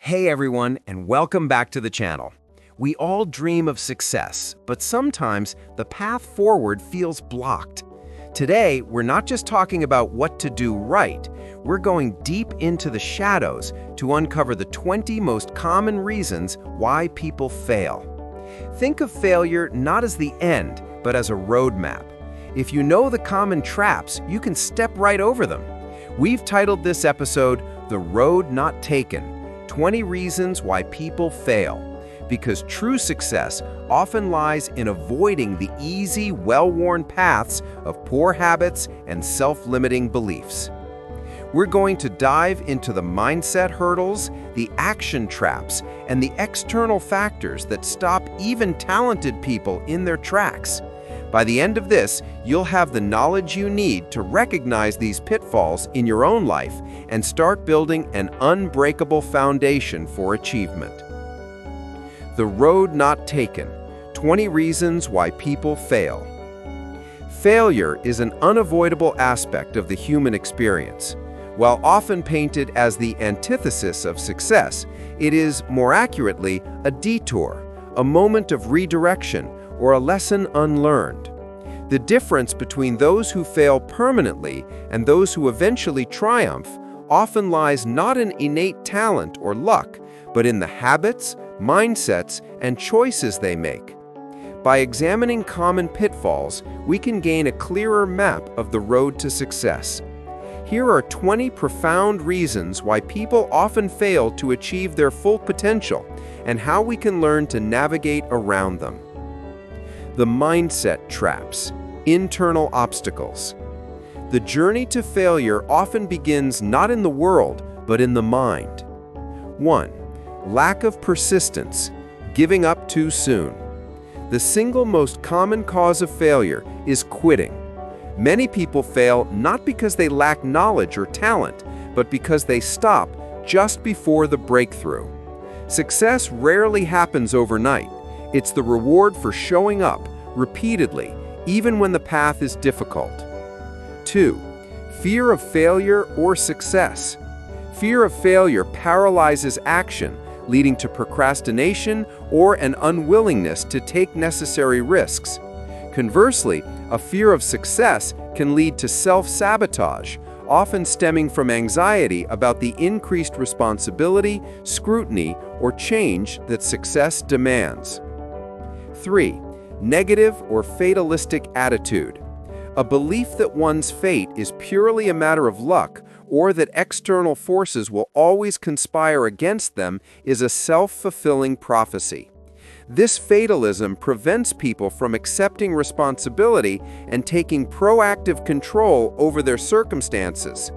Hey everyone, and welcome back to the channel. We all dream of success, but sometimes the path forward feels blocked. Today, we're not just talking about what to do right, we're going deep into the shadows to uncover the 20 most common reasons why people fail. Think of failure not as the end, but as a roadmap. If you know the common traps, you can step right over them. We've titled this episode, The Road Not Taken, 20 Reasons Why People Fail, because true success often lies in avoiding the easy, well-worn paths of poor habits and self-limiting beliefs. We're going to dive into the mindset hurdles, the action traps, and the external factors that stop even talented people in their tracks. By the end of this, you'll have the knowledge you need to recognize these pitfalls in your own life and start building an unbreakable foundation for achievement. The Road Not Taken, 20 Reasons Why People Fail. Failure is an unavoidable aspect of the human experience. While often painted as the antithesis of success, it is, more accurately, a detour, a moment of redirection, or a lesson unlearned. The difference between those who fail permanently and those who eventually triumph often lies not in innate talent or luck, but in the habits, mindsets, and choices they make. By examining common pitfalls, we can gain a clearer map of the road to success. Here are 20 profound reasons why people often fail to achieve their full potential and how we can learn to navigate around them. The mindset traps, internal obstacles. The journey to failure often begins not in the world, but in the mind. 1. Lack of persistence, giving up too soon. The single most common cause of failure is quitting. Many people fail not because they lack knowledge or talent, but because they stop just before the breakthrough. Success rarely happens overnight. It's the reward for showing up repeatedly, even when the path is difficult. 2. Fear of failure or success. Fear of failure paralyzes action, leading to procrastination or an unwillingness to take necessary risks. Conversely, a fear of success can lead to self-sabotage, often stemming from anxiety about the increased responsibility, scrutiny, or change that success demands. 3. Negative or fatalistic attitude. A belief that one's fate is purely a matter of luck or that external forces will always conspire against them is a self-fulfilling prophecy. This fatalism prevents people from accepting responsibility and taking proactive control over their circumstances.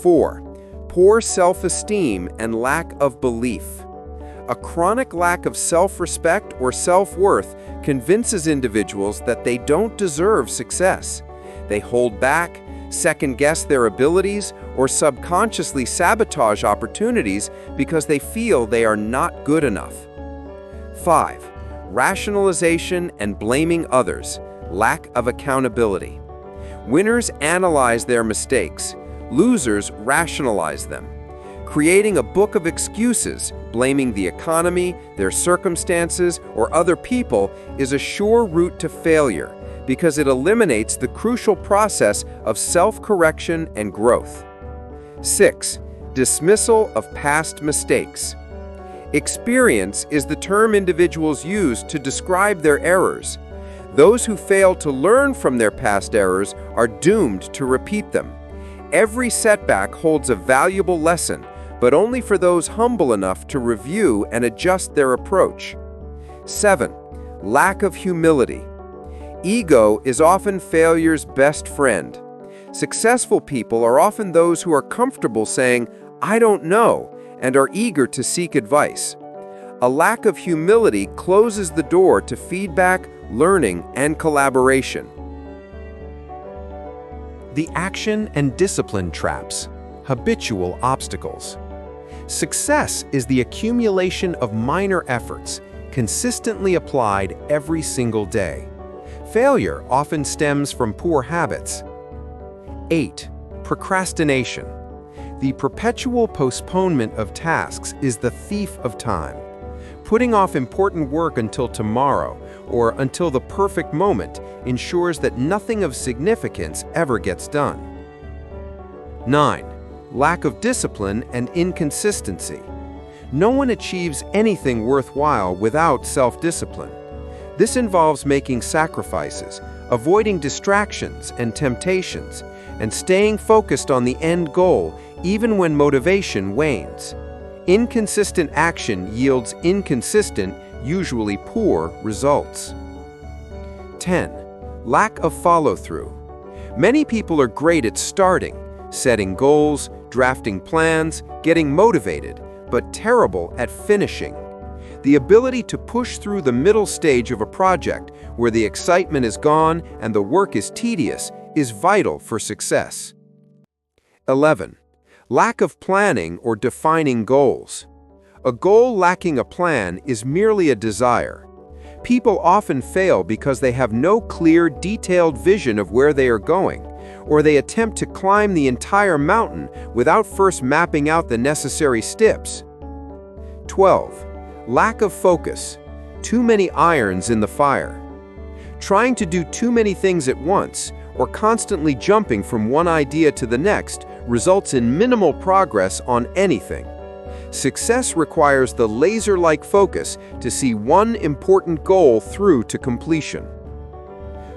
4. Poor self-esteem and lack of belief. A chronic lack of self-respect or self-worth convinces individuals that they don't deserve success. They hold back, second-guess their abilities, or subconsciously sabotage opportunities because they feel they are not good enough. 5. Rationalization and blaming others, lack of accountability. Winners analyze their mistakes, losers rationalize them. Creating a book of excuses, blaming the economy, their circumstances, or other people is a sure route to failure because it eliminates the crucial process of self-correction and growth. 6. Dismissal of past mistakes. Experience is the term individuals use to describe their errors. Those who fail to learn from their past errors are doomed to repeat them. Every setback holds a valuable lesson, but only for those humble enough to review and adjust their approach. 7. Lack of humility. Ego is often failure's best friend. Successful people are often those who are comfortable saying, "I don't know," and are eager to seek advice. A lack of humility closes the door to feedback, learning, and collaboration. The action and discipline traps, habitual obstacles. Success is the accumulation of minor efforts, consistently applied every single day. Failure often stems from poor habits. 8. Procrastination. The perpetual postponement of tasks is the thief of time. Putting off important work until tomorrow or until the perfect moment ensures that nothing of significance ever gets done. 9. Lack of discipline and inconsistency. No one achieves anything worthwhile without self-discipline. This involves making sacrifices, avoiding distractions and temptations, and staying focused on the end goal even when motivation wanes. Inconsistent action yields inconsistent, usually poor, results. 10. Lack of follow-through. Many people are great at starting, setting goals, drafting plans, getting motivated, but terrible at finishing. The ability to push through the middle stage of a project, where the excitement is gone and the work is tedious, is vital for success. 11. Lack of planning or defining goals. A goal lacking a plan is merely a desire. People often fail because they have no clear, detailed vision of where they are going, or they attempt to climb the entire mountain without first mapping out the necessary steps. 12. Lack of focus. Too many irons in the fire. Trying to do too many things at once, or constantly jumping from one idea to the next, results in minimal progress on anything. Success requires the laser-like focus to see one important goal through to completion.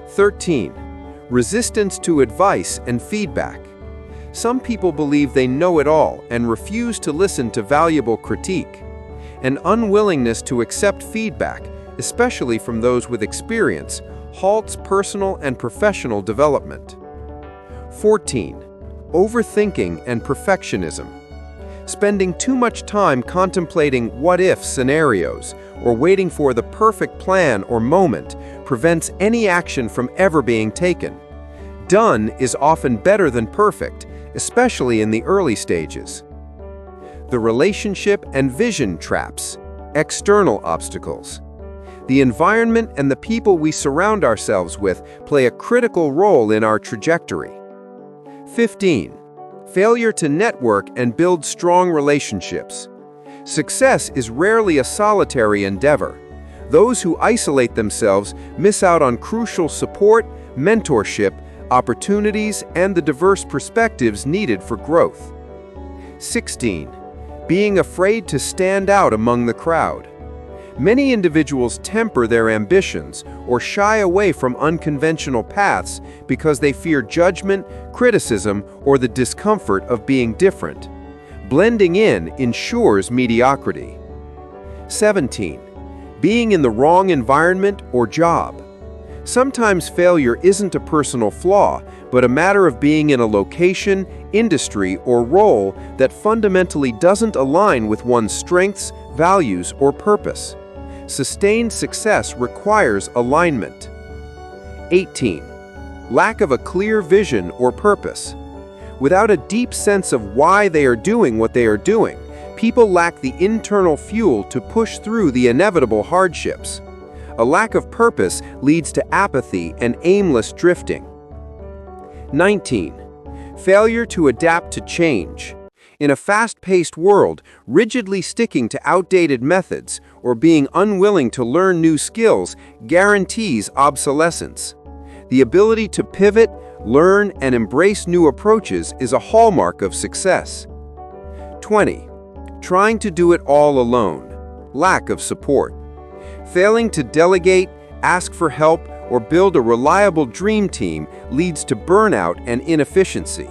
13. Resistance to advice and feedback. Some people believe they know it all and refuse to listen to valuable critique. An unwillingness to accept feedback, especially from those with experience, halts personal and professional development. 14. Overthinking and perfectionism. Spending too much time contemplating what-if scenarios or waiting for the perfect plan or moment prevents any action from ever being taken. Done is often better than perfect, especially in the early stages. The relationship and vision traps. External obstacles. The environment and the people we surround ourselves with play a critical role in our trajectory. 15. Failure to network and build strong relationships. Success is rarely a solitary endeavor. Those who isolate themselves miss out on crucial support, mentorship, opportunities, and the diverse perspectives needed for growth. 16. Being afraid to stand out among the crowd. Many individuals temper their ambitions or shy away from unconventional paths because they fear judgment, criticism, or the discomfort of being different. Blending in ensures mediocrity. 17. Being in the wrong environment or job. Sometimes failure isn't a personal flaw, but a matter of being in a location, industry, or role that fundamentally doesn't align with one's strengths, values, or purpose. Sustained success requires alignment. 18. Lack of a clear vision or purpose. Without a deep sense of why they are doing what they are doing, people lack the internal fuel to push through the inevitable hardships. A lack of purpose leads to apathy and aimless drifting. 19. Failure to adapt to change. In a fast-paced world, rigidly sticking to outdated methods or being unwilling to learn new skills guarantees obsolescence. The ability to pivot, learn, and embrace new approaches is a hallmark of success. 20. Trying to do it all alone. Lack of support. Failing to delegate, ask for help, or build a reliable dream team leads to burnout and inefficiency.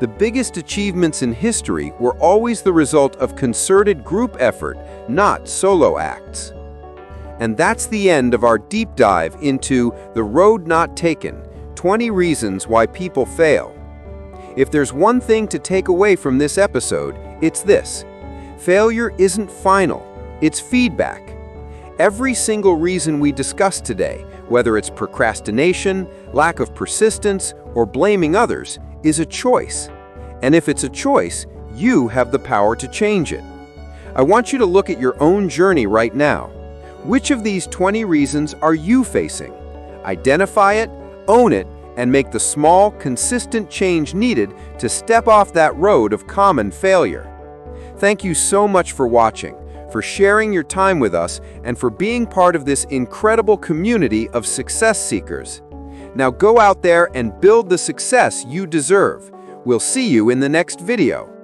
The biggest achievements in history were always the result of concerted group effort, not solo acts. And that's the end of our deep dive into The Road Not Taken, 20 Reasons Why People Fail. If there's one thing to take away from this episode, it's this. Failure isn't final, it's feedback. Every single reason we discussed today, whether it's procrastination, lack of persistence, or blaming others, is a choice. And if it's a choice, you have the power to change it. I want you to look at your own journey right now. Which of these 20 reasons are you facing? Identify it, own it, and make the small, consistent change needed to step off that road of common failure. Thank you so much for watching, for sharing your time with us, and for being part of this incredible community of success seekers. Now go out there and build the success you deserve. We'll see you in the next video.